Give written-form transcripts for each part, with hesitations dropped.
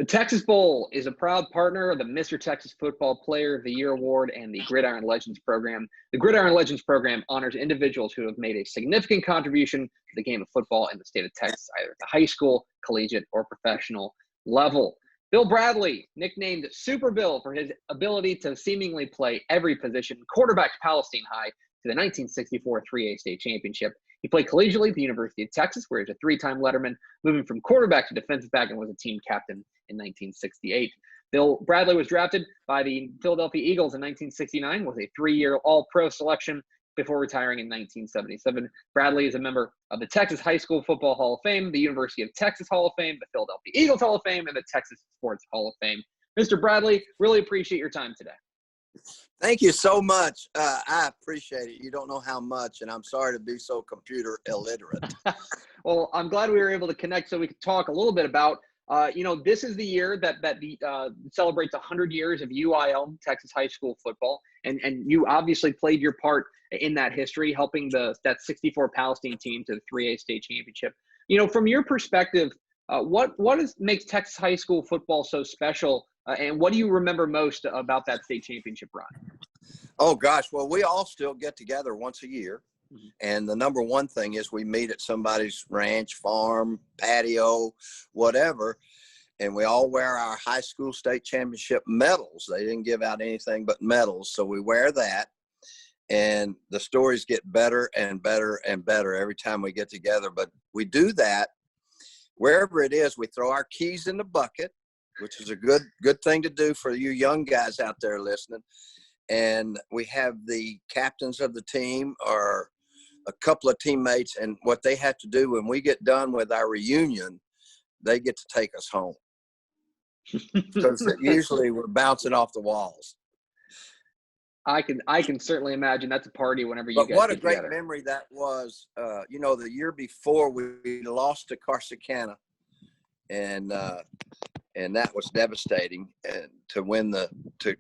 The Texas Bowl is a proud partner of the Mr. Texas Football Player of the Year Award and the Gridiron Legends Program. The Gridiron Legends Program honors individuals who have made a significant contribution to the game of football in the state of Texas, either at the high school, collegiate, or professional level. Bill Bradley, nicknamed Super Bill for his ability to seemingly play every position, quarterbacked Palestine High to the 1964 3A state championship. He played collegiately at the University of Texas, where he was a three-time letterman, moving from quarterback to defensive back, and was a team captain in 1968. Bill Bradley was drafted by the Philadelphia Eagles in 1969, was a three-year All-Pro selection before retiring in 1977. Bradley is a member of the Texas High School Football Hall of Fame, the University of Texas Hall of Fame, the Philadelphia Eagles Hall of Fame, and the Texas Sports Hall of Fame. Mr. Bradley, really appreciate your time today. Thank you so much. I appreciate it. You don't know how much, and I'm sorry to be so computer illiterate. Well, I'm glad we were able to connect so we could talk a little bit about, this is the year that celebrates 100 years of UIL, Texas high school football, and you obviously played your part in that history, helping that 64 Palestine team to the 3A state championship. From your perspective, what makes Texas high school football so special? And what do you remember most about that state championship run? Oh, gosh. Well, we all still get together once a year. Mm-hmm. And the number one thing is we meet at somebody's ranch, farm, patio, whatever. And we all wear our high school state championship medals. They didn't give out anything but medals. So we wear that. And the stories get better and better and better every time we get together. But we do that wherever it is. We throw our keys in the bucket, which is a good thing to do for you young guys out there listening. And we have the captains of the team or a couple of teammates, and what they have to do when we get done with our reunion, they get to take us home. Because usually we're bouncing off the walls. I can certainly imagine that's a party whenever you but guys what a get great together. Memory that was. The year before we lost to Corsicana, and that was devastating, and to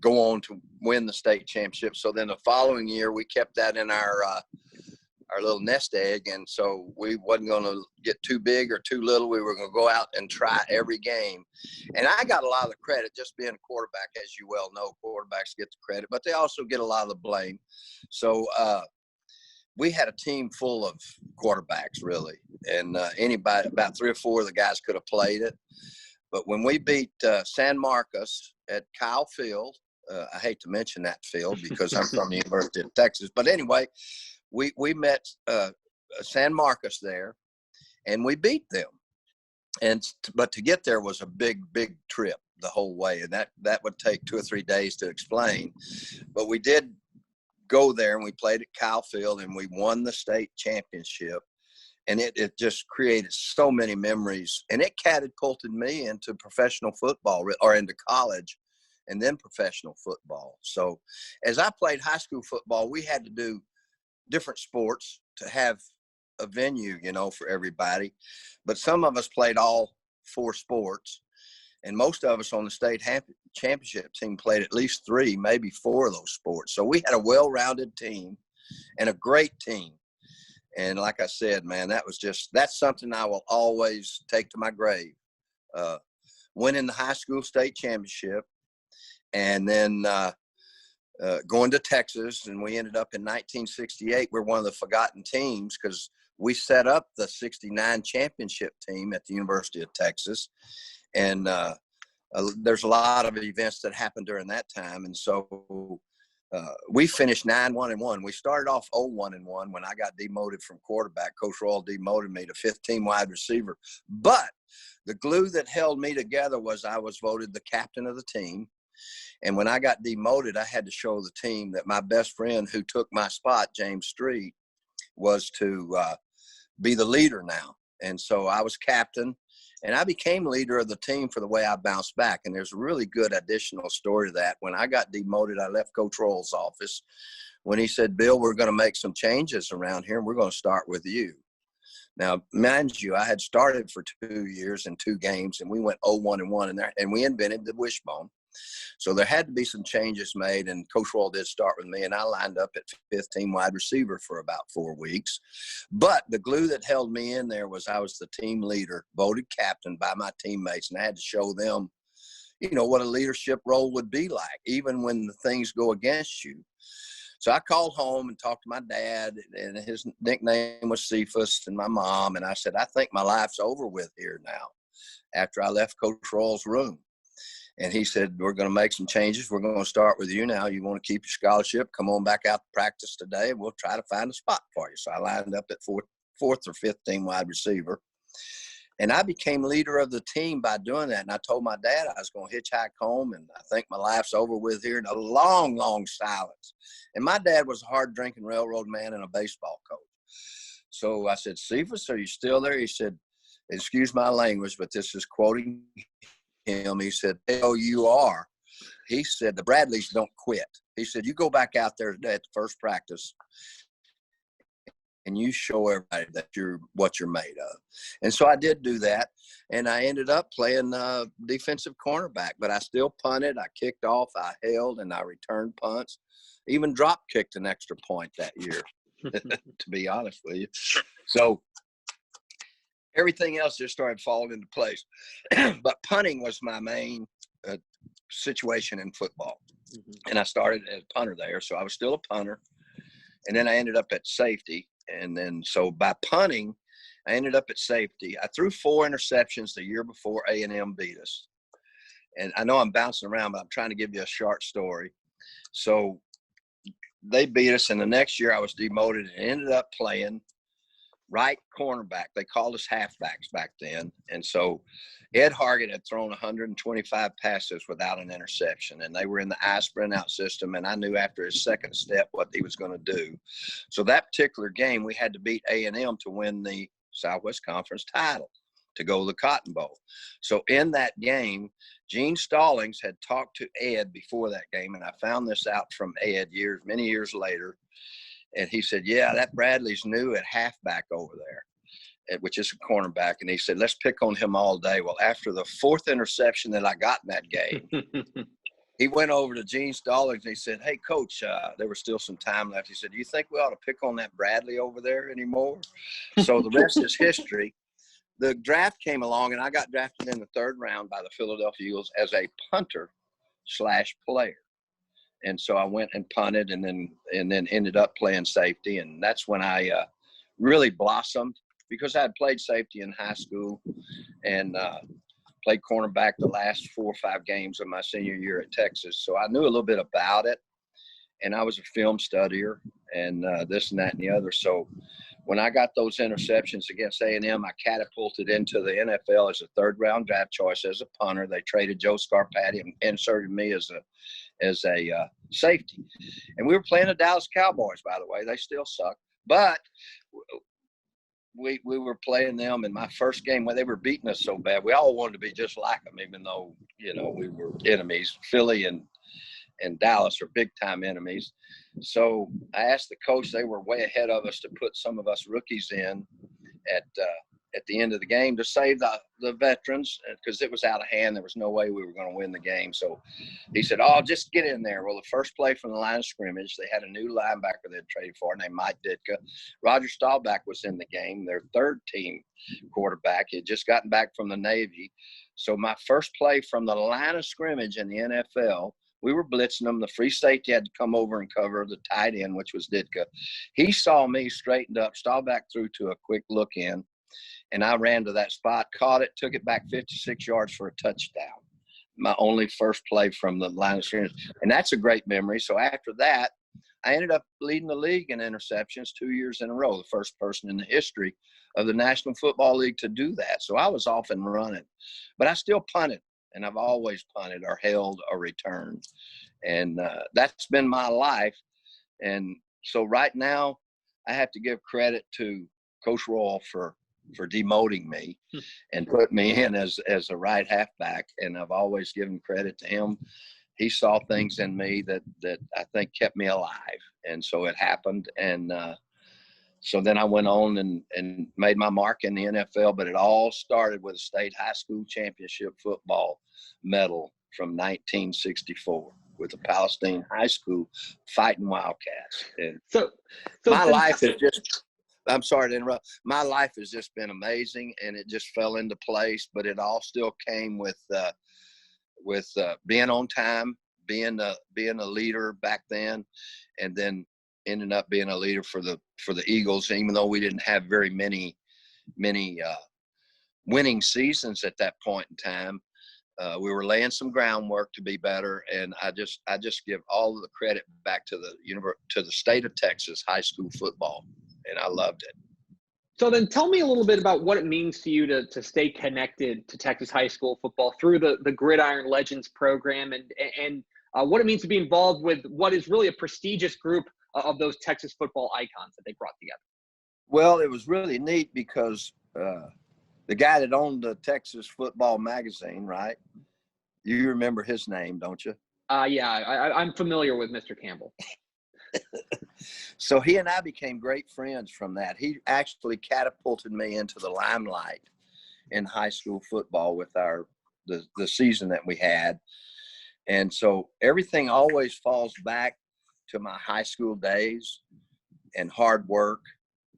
go on to win the state championship. So then the following year we kept that in our little nest egg, and so we wasn't going to get too big or too little. We were going to go out and try every game. And I got a lot of the credit just being a quarterback. As you well know, quarterbacks get the credit, but they also get a lot of the blame. So we had a team full of quarterbacks, really, and anybody, about 3 or 4 of the guys could have played it. But when we beat San Marcos at Kyle Field, I hate to mention that field because I'm from the University of Texas, but anyway, we met San Marcos there, and we beat them. But to get there was a big trip the whole way, and that would take 2 or 3 days to explain. But we did go there, and we played at Kyle Field, and we won the state championship. And it just created so many memories, and it catapulted me into professional football, or into college, and then professional football. So as I played high school football, we had to do different sports to have a venue, for everybody. But some of us played all 4 sports, and most of us on the state championship team played at least 3, maybe 4 of those sports. So we had a well-rounded team and a great team. And like I said, man, that's something I will always take to my grave. Winning the high school state championship, and then going to Texas, and we ended up in 1968. We're one of the forgotten teams because we set up the 69 championship team at the University of Texas. And there's a lot of events that happened during that time. And so we finished 9-1-1. We started off 0-1-1 when I got demoted from quarterback. Coach Royal demoted me to 15 wide receiver. But the glue that held me together was I was voted the captain of the team. And when I got demoted, I had to show the team that my best friend who took my spot, James Street, was to be the leader now. And so I was captain, and I became leader of the team for the way I bounced back. And there's a really good additional story to that. When I got demoted, I left Coach Royal's office when he said, "Bill, we're going to make some changes around here, and we're going to start with you." Now, mind you, I had started for 2 years and 2 games, and we went 0-1-1 in there, and we invented the wishbone. So there had to be some changes made, and Coach Royal did start with me, and I lined up at 15 wide receiver for about 4 weeks. But the glue that held me in there was I was the team leader, voted captain by my teammates, and I had to show them, what a leadership role would be like, even when the things go against you. So I called home and talked to my dad, and his nickname was Cephas, and my mom, and I said, I think my life's over with here now after I left Coach Royal's room. And he said, we're going to make some changes. We're going to start with you now. You want to keep your scholarship, come on back out to practice today, and we'll try to find a spot for you. So I lined up at fourth or fifth team wide receiver. And I became leader of the team by doing that. And I told my dad I was going to hitchhike home, and I think my life's over with here. And a long, long silence. And my dad was a hard-drinking railroad man and a baseball coach. So I said, Cephas, are you still there? He said, excuse my language, but this is quoting him. He said, hell, you are. He said, the Bradleys don't quit. He said, you go back out there today at the first practice and you show everybody that you're what you're made of. And so I did do that, and I ended up playing defensive cornerback, but I still punted, I kicked off, I held, and I returned punts, even drop kicked an extra point that year, to be honest with you. So everything else just started falling into place. But punting was my main situation in football. And I started as a punter there, so I was still a punter. And then I ended up at safety. And then so by punting, I ended up at safety. I threw 4 interceptions the year before A&M beat us. And I know I'm bouncing around, but I'm trying to give you a short story. So they beat us, and the next year I was demoted and ended up playing right cornerback. They called us halfbacks back then. And so Ed Hargett had thrown 125 passes without an interception, and they were in the I sprint out system, and I knew after his second step what he was going to do. So that particular game, we had to beat A&M to win the Southwest Conference title to go to the Cotton Bowl. So in that game, Gene Stallings had talked to Ed before that game, and I found this out from Ed many years later. And he said, yeah, that Bradley's new at halfback over there, which is a cornerback. And he said, let's pick on him all day. Well, after the 4th interception that I got in that game, he went over to Gene Stallings and he said, hey, Coach, there was still some time left. He said, do you think we ought to pick on that Bradley over there anymore? So the rest is history. The draft came along, and I got drafted in the 3rd round by the Philadelphia Eagles as a punter/player. And so I went and punted, and then ended up playing safety. And that's when I really blossomed, because I had played safety in high school and played cornerback the last 4 or 5 games of my senior year at Texas. So I knew a little bit about it, and I was a film studier and this and that and the other. So when I got those interceptions against A&M, I catapulted into the NFL as a 3rd round draft choice as a punter. They traded Joe Scarpati and inserted me as a safety. And we were playing the Dallas Cowboys, by the way. They still suck. But we were playing them in my first game where they were beating us so bad. We all wanted to be just like them, even though, we were enemies. Philly and Dallas are big-time enemies. So I asked the coach, they were way ahead of us, to put some of us rookies in at the end of the game to save the veterans, because it was out of hand. There was no way we were going to win the game. So he said, oh, just get in there. Well, the first play from the line of scrimmage, they had a new linebacker they'd traded for named Mike Ditka. Roger Staubach was in the game, their 3rd team quarterback. He had just gotten back from the Navy. So my first play from the line of scrimmage in the NFL, we were blitzing them. The free safety had to come over and cover the tight end, which was Ditka. He saw me, straightened up. Staubach threw to a quick look in, and I ran to that spot, caught it, took it back 56 yards for a touchdown. My only first play from the line of scrimmage. And that's a great memory. So after that, I ended up leading the league in interceptions 2 years in a row, the first person in the history of the National Football League to do that. So I was off and running. But I still punted. And I've always punted or held or returned. And that's been my life. And so right now, I have to give credit to Coach Royal for demoting me and put me in as a right halfback. And I've always given credit to him. He saw things in me that I think kept me alive. And so it happened. And so then I went on and made my mark in the NFL, but it all started with a state high school championship football medal from 1964 with the Palestine High School Fighting Wildcats. And So my life is just, I'm sorry to interrupt. My life has just been amazing, and it just fell into place, but it all still came with being on time, being a leader back then, and then ending up being a leader for the Eagles, even though we didn't have very many winning seasons at that point in time. We were laying some groundwork to be better, and I just give all of the credit back to the state of Texas high school football, and I loved it. So then tell me a little bit about what it means to you to stay connected to Texas high school football through the Gridiron Legends program, and what it means to be involved with what is really a prestigious group of those Texas football icons that they brought together. Well, it was really neat because the guy that owned the Texas Football Magazine, right? You remember his name, don't you? Yeah, I'm familiar with Mr. Campbell. So he and I became great friends from that. He actually catapulted me into the limelight in high school football with the season that we had. And so everything always falls back to my high school days and hard work.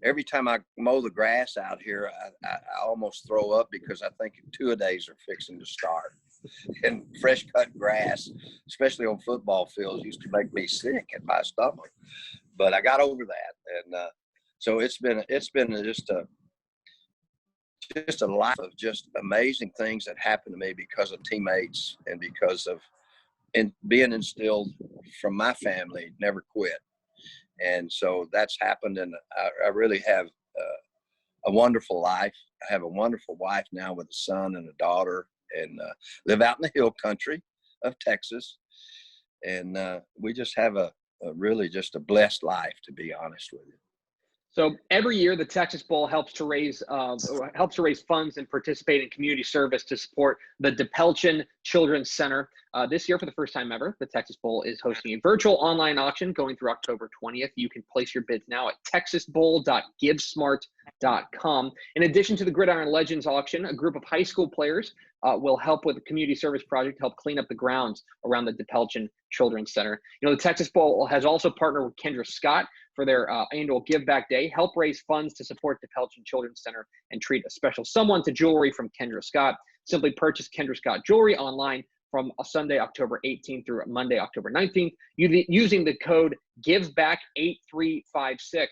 Every time I mow the grass out here, I almost throw up because I think two-a-days are fixing to start. And fresh cut grass, especially on football fields, used to make me sick in my stomach. But I got over that, and so it's been just a life of just amazing things that happened to me because of teammates and because of being instilled from my family, never quit. And so that's happened, and I really have a wonderful life. I have a wonderful wife now with a son and a daughter, and live out in the hill country of Texas. And we just have a really just a blessed life, to be honest with you. So every year, the Texas Bowl helps to raise funds and participate in community service to support the DePelchin Children's Center. This year, for the first time ever, the Texas Bowl is hosting a virtual online auction going through October 20th. You can place your bids now at texasbowl.givesmart.com. In addition to the Gridiron Legends auction, a group of high school players will help with the community service project to help clean up the grounds around the DePelchin Children's Center. You know, the Texas Bowl has also partnered with Kendra Scott for their annual Give Back Day, help raise funds to support DePelchin Children's Center, and treat a special someone to jewelry from Kendra Scott. Simply purchase Kendra Scott jewelry online from Sunday, October 18th through Monday, October 19th, using the code GIVEBACK8356.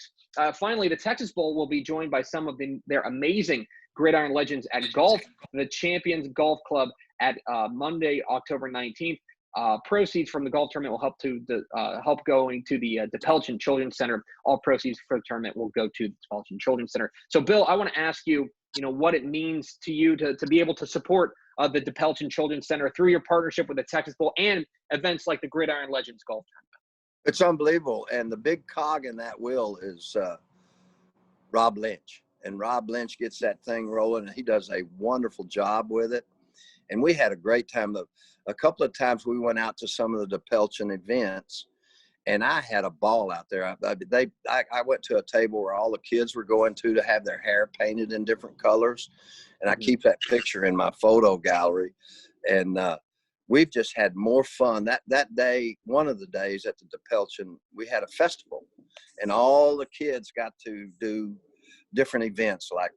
Finally, the Texas Bowl will be joined by some of their amazing Gridiron legends at golf, the Champions Golf Club at Monday, October 19th. Proceeds from the golf tournament will help going to the DePelchin Children's Center. All proceeds for the tournament will go to the DePelchin Children's Center. So, Bill, I want to ask you, what it means to you to be able to support the DePelchin Children's Center through your partnership with the Texas Bowl and events like the Gridiron Legends Golf Tournament. It's unbelievable, and the big cog in that wheel is Rob Lynch. And Rob Lynch gets that thing rolling, and he does a wonderful job with it. And we had a great time. A couple of times we went out to some of the DePelchin events, and I had a ball out there. I went to a table where all the kids were going to have their hair painted in different colors, and I keep that picture in my photo gallery. And we've just had more fun. That day, one of the days at the DePelchin, we had a festival, and all the kids got to do different events like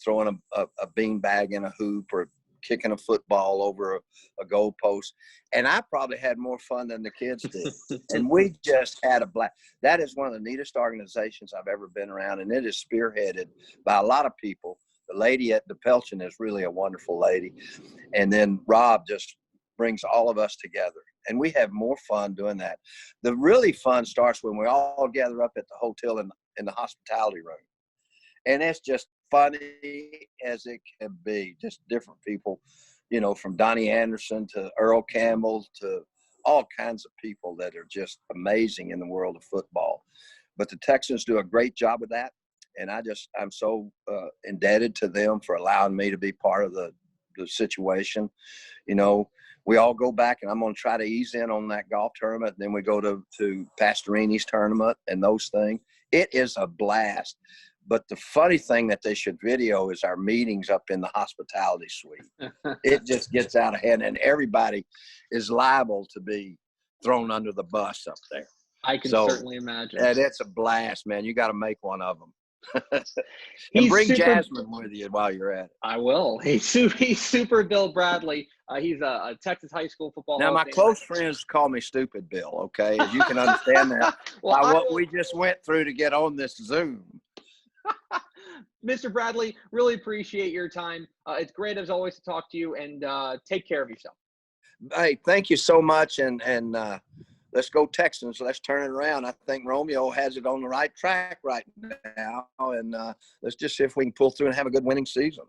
throwing a bean bag in a hoop or kicking a football over a goalpost. And I probably had more fun than the kids did. And we just had a blast. That is one of the neatest organizations I've ever been around, and it is spearheaded by a lot of people. The lady at DePelchin is really a wonderful lady. And then Rob just brings all of us together. And we have more fun doing that. The really fun starts when we all gather up at the hotel in the hospitality room. And it's just funny as it can be. Just different people, from Donnie Anderson to Earl Campbell to all kinds of people that are just amazing in the world of football. But the Texans do a great job with that. And I'm so indebted to them for allowing me to be part of the situation. We all go back, and I'm going to try to ease in on that golf tournament. Then we go to Pastorini's tournament and those things. It is a blast. But the funny thing that they should video is our meetings up in the hospitality suite. It just gets out of hand, and everybody is liable to be thrown under the bus up there. I can certainly imagine. And it's a blast, man. You got to make one of them. And bring Jasmine with you while you're at it. I will. He's Super Bill Bradley. He's a Texas high school football. Now, my close friends call me Stupid Bill, okay? As you can understand that by what we just went through to get on this Zoom. Mr. Bradley, really appreciate your time. It's great, as always, to talk to you, and take care of yourself. Hey, thank you so much, and let's go Texans. Let's turn it around. I think Romeo has it on the right track right now, and let's just see if we can pull through and have a good winning season.